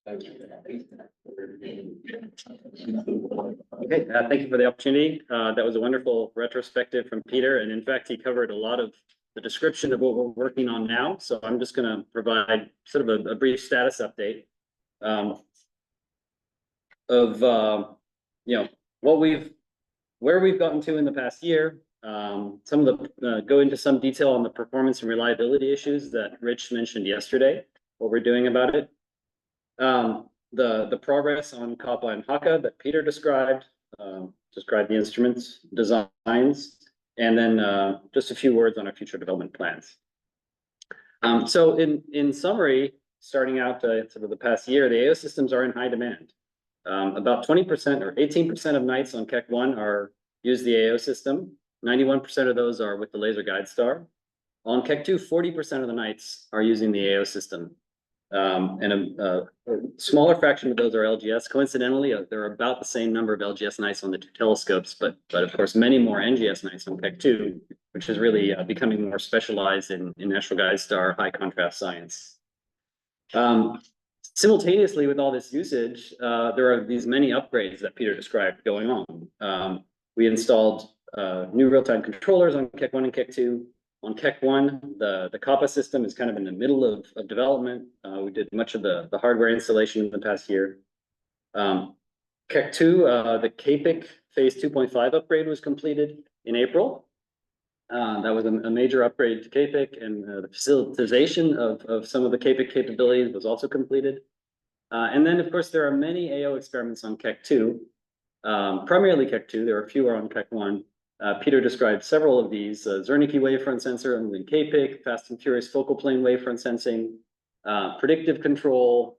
Okay, thank you for the opportunity. That was a wonderful retrospective from Peter, and in fact, he covered a lot of the description of what we're working on now. So I'm just going to provide sort of a brief status update of where we've gotten to in the past year. Some of the go into some detail on the performance and reliability issues that Rich mentioned yesterday, what we're doing about it. The progress on Kappa and Haka that Peter described the instruments, designs, and then just a few words on our future development plans. So in summary, starting out sort of the past year, the AO systems are in high demand. About 20% or 18% of nights on Keck 1 use the AO system. 91% of those are with the laser guide star. On Keck 2, 40% of the nights are using the AO system. And a smaller fraction of those are LGS. Coincidentally, there are about the same number of LGS nights on the two telescopes, but of course, many more NGS nights on Keck 2, which is really becoming more specialized in natural guide star high contrast science. Simultaneously with all this usage, there are these many upgrades that Peter described going on. We installed new real-time controllers on Keck 1 and Keck 2. On Keck 1, the Kappa system is kind of in the middle of development. We did much of the hardware installation in the past year. Keck 2, the KPIC phase 2.5 upgrade was completed in April. That was a major upgrade to KPIC, and the facilitization of some of the KPIC capabilities was also completed. And then, of course, there are many AO experiments on Keck 2, primarily Keck 2. There are fewer on Keck 1. Peter described several of these: Zernike wavefront sensor on the KPIC, fast and furious focal plane wavefront sensing, predictive control,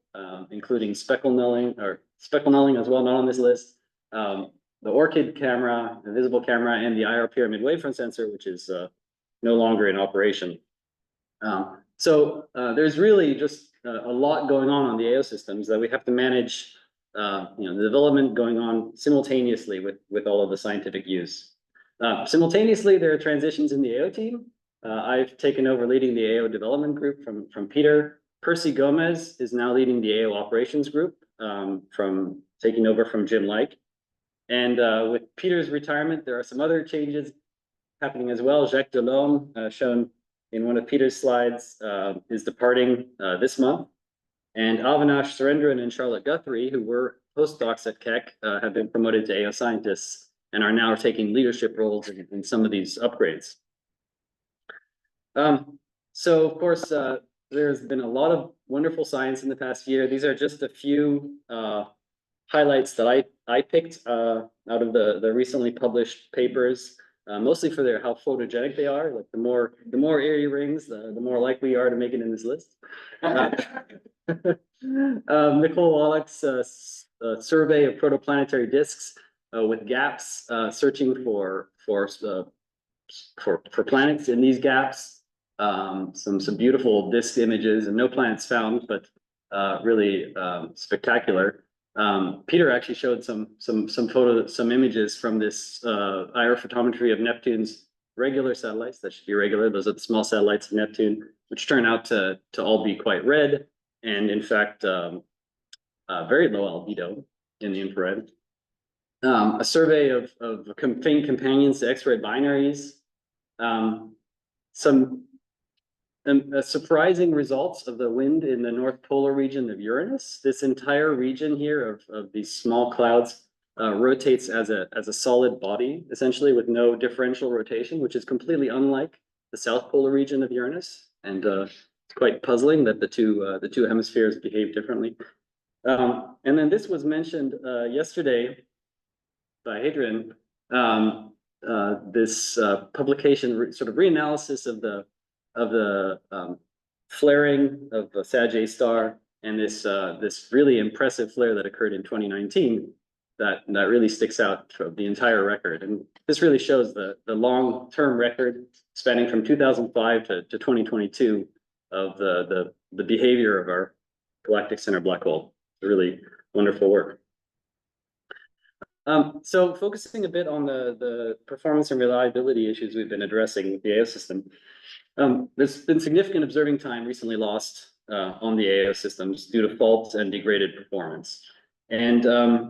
including speckle nulling as well, not on this list. The ORCID camera, the visible camera, and the IR pyramid wavefront sensor, which is no longer in operation. So there's really just a lot going on the AO systems that we have to manage. The development going on simultaneously with all of the scientific use. Simultaneously, there are transitions in the AO team. I've taken over leading the AO development group from Peter. Percy Gomez is now leading the AO operations group, from taking over from Jim Like. And with Peter's retirement, there are some other changes happening as well. Jacques Delhomme, shown in one of Peter's slides, is departing this month. And Avinash Surendran and Charlotte Guthrie, who were postdocs at Keck, have been promoted to AO scientists and are now taking leadership roles in some of these upgrades. So, of course, there's been a lot of wonderful science in the past year. These are just a few highlights that I picked out of the recently published papers, mostly for how photogenic they are. Like the more airy rings, the more likely you are to make it in this list. Nicole Wallach's survey of protoplanetary disks with gaps, searching for planets in these gaps. Some beautiful disk images, and no planets found, but really spectacular. Peter actually showed some images from this IR photometry of Neptune's regular satellites. That should be regular. Those are the small satellites of Neptune, which turn out to all be quite red, and in fact, very low albedo in the infrared. A survey of faint companions to X-ray binaries. Some surprising results of the wind in the North Polar region of Uranus. This entire region here of these small clouds rotates as a solid body, essentially, with no differential rotation, which is completely unlike the South Polar region of Uranus. And it's quite puzzling that the two hemispheres behave differently. And then this was mentioned yesterday by Hadrian, this publication, sort of reanalysis of the flaring of the Sag star, and this really impressive flare that occurred in 2019 that really sticks out for the entire record. And this really shows the long-term record spanning from 2005 to 2022 of the behavior of our galactic center black hole. Really wonderful work. So focusing a bit on the performance and reliability issues we've been addressing with the AO system, there's been significant observing time recently lost on the AO systems due to faults and degraded performance. And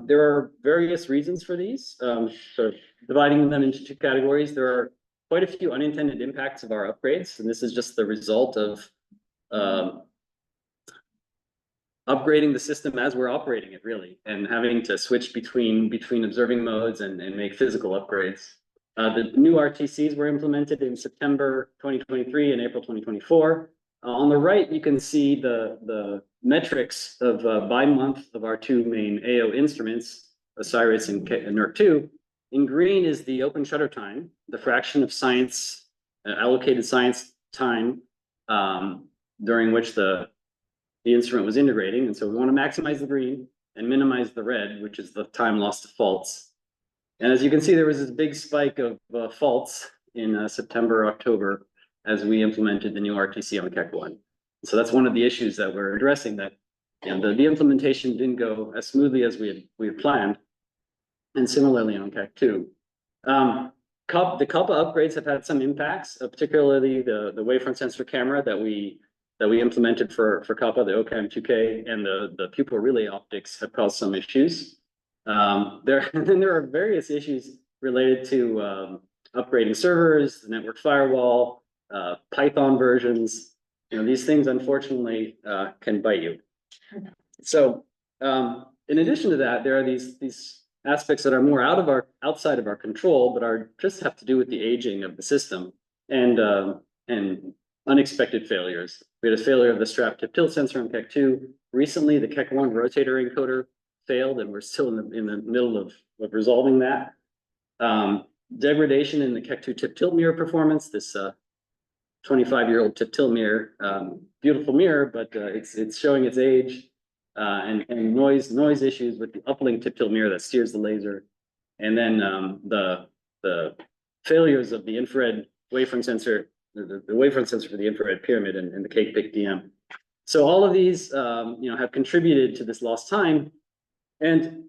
there are various reasons for these, sort of dividing them into two categories. There are quite a few unintended impacts of our upgrades, and this is just the result of upgrading the system as we're operating it, really, and having to switch between observing modes and make physical upgrades. The new RTCs were implemented in September 2023 and April 2024. On the right, you can see the metrics of by month of our two main AO instruments, OSIRIS and NERC2. In green is the open shutter time, the fraction of science, allocated science time during which the instrument was integrating. And so we want to maximize the green and minimize the red, which is the time lost to faults. And as you can see, there was this big spike of faults in September, October, as we implemented the new RTC on Keck 1. So that's one of the issues that we're addressing, that the implementation didn't go as smoothly as we had planned. And similarly on Keck 2. The COPPA upgrades have had some impacts, particularly the wavefront sensor camera that we implemented for COPPA, the OCAM 2K, and the pupil relay optics have caused some issues. There are various issues related to upgrading servers, the network firewall, Python versions. These things unfortunately can bite you. So in addition to that, there are these aspects that are more outside of our control, but just have to do with the aging of the system and unexpected failures. We had a failure of the strap tip tilt sensor on Keck 2. Recently, the Keck 1 rotator encoder failed, and we're still in the middle of resolving that. Degradation in the Keck 2 tip tilt mirror performance. This 25-year-old tip tilt mirror, beautiful mirror, but it's showing its age, and noise issues with the uplink tip tilt mirror that steers the laser, and then the failures of the infrared wavefront sensor, the wavefront sensor for the infrared pyramid and the Keck PIC DM. So all of these, have contributed to this lost time. And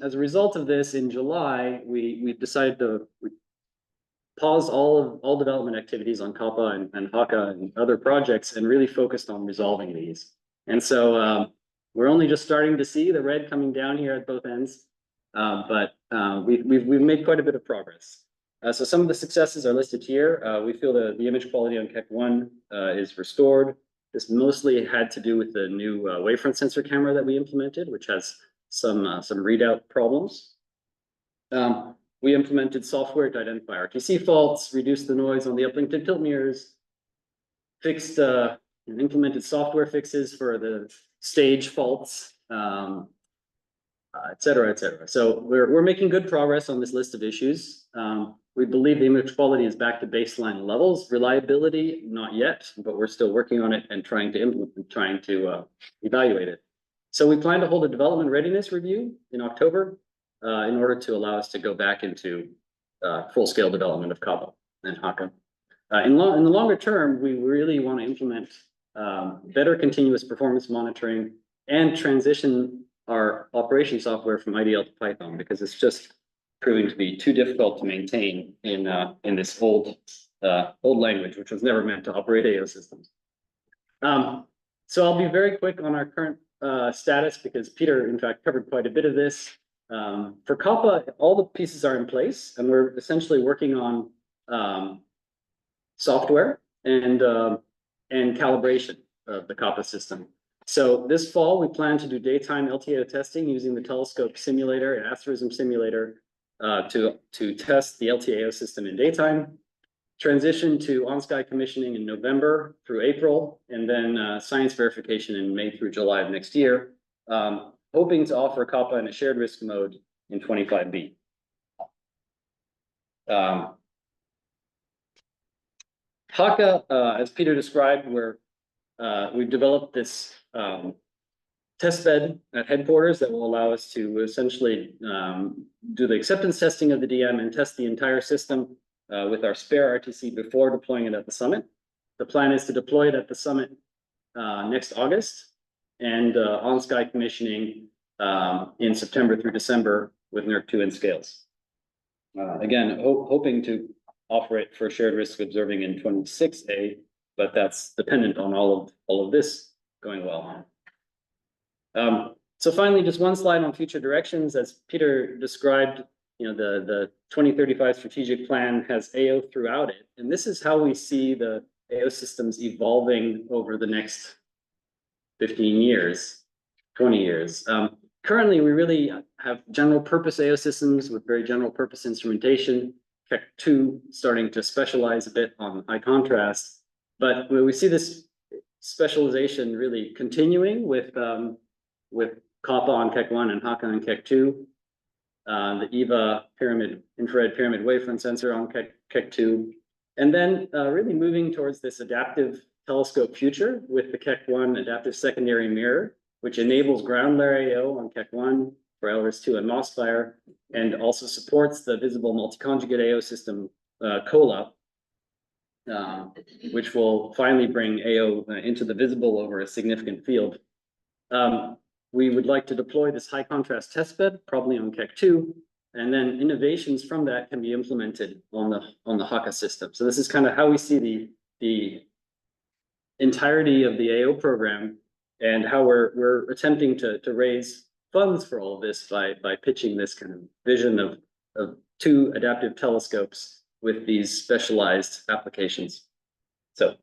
as a result of this, in July, we decided to pause all development activities on COPPA and HAKA and other projects, and really focused on resolving these. And so we're only just starting to see the red coming down here at both ends, but we've made quite a bit of progress. So some of the successes are listed here. We feel the image quality on Keck 1 is restored. This mostly had to do with the new wavefront sensor camera that we implemented, which has some readout problems. We implemented software to identify RTC faults, reduced the noise on the uplink tip tilt mirrors, fixed and implemented software fixes for the stage faults, et cetera, et cetera. So we're making good progress on this list of issues. We believe the image quality is back to baseline levels. Reliability, not yet, but we're still working on it and trying to evaluate it. So we plan to hold a development readiness review in October in order to allow us to go back into full-scale development of COPPA and HAKA. In the longer term, we really want to implement better continuous performance monitoring and transition our operation software from IDL to Python, because it's just proving to be too difficult to maintain in this old language, which was never meant to operate AO systems. So I'll be very quick on our current status, because Peter, in fact, covered quite a bit of this. For COPPA, all the pieces are in place, and we're essentially working on software and calibration of the COPPA system. So this fall, we plan to do daytime LTAO testing using the telescope simulator and asterism simulator to test the LTAO system in daytime. Transition to on-sky commissioning in November through April, and then science verification in May through July of next year. Hoping to offer COPPA in a shared risk mode in 25B. HAKA, as Peter described, we've developed this test bed at headquarters that will allow us to essentially do the acceptance testing of the DM and test the entire system with our spare RTC before deploying it at the summit. The plan is to deploy it at the summit next August, and on-sky commissioning in September through December with NERC2 and scales. Again, hoping to offer it for shared risk observing in 26A, but that's dependent on all of this going well. So finally, just one slide on future directions. As Peter described, the 2035 strategic plan has AO throughout it. And this is how we see the AO systems evolving over the next 15 years, 20 years. Currently, we really have general purpose AO systems with very general purpose instrumentation. Keck 2 starting to specialize a bit on high contrast, but we see this specialization really continuing with COPPA on Keck 1 and HAKA on Keck 2. The EVA infrared pyramid wavefront sensor on Keck 2, and then really moving towards this adaptive telescope future with the Keck 1 adaptive secondary mirror, which enables ground layer AO on Keck 1 for LRIS 2 and MOSFIRE, and also supports the visible multi-conjugate AO system COLA, which will finally bring AO into the visible over a significant field. We would like to deploy this high contrast testbed, probably on Keck 2, and then innovations from that can be implemented on the HAKA system. So this is kind of how we see the entirety of the AO program, and how we're attempting to raise funds for all of this by pitching this kind of vision of 2 adaptive telescopes with these specialized applications. So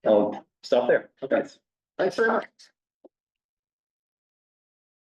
I'll stop there. Okay. Thanks very much.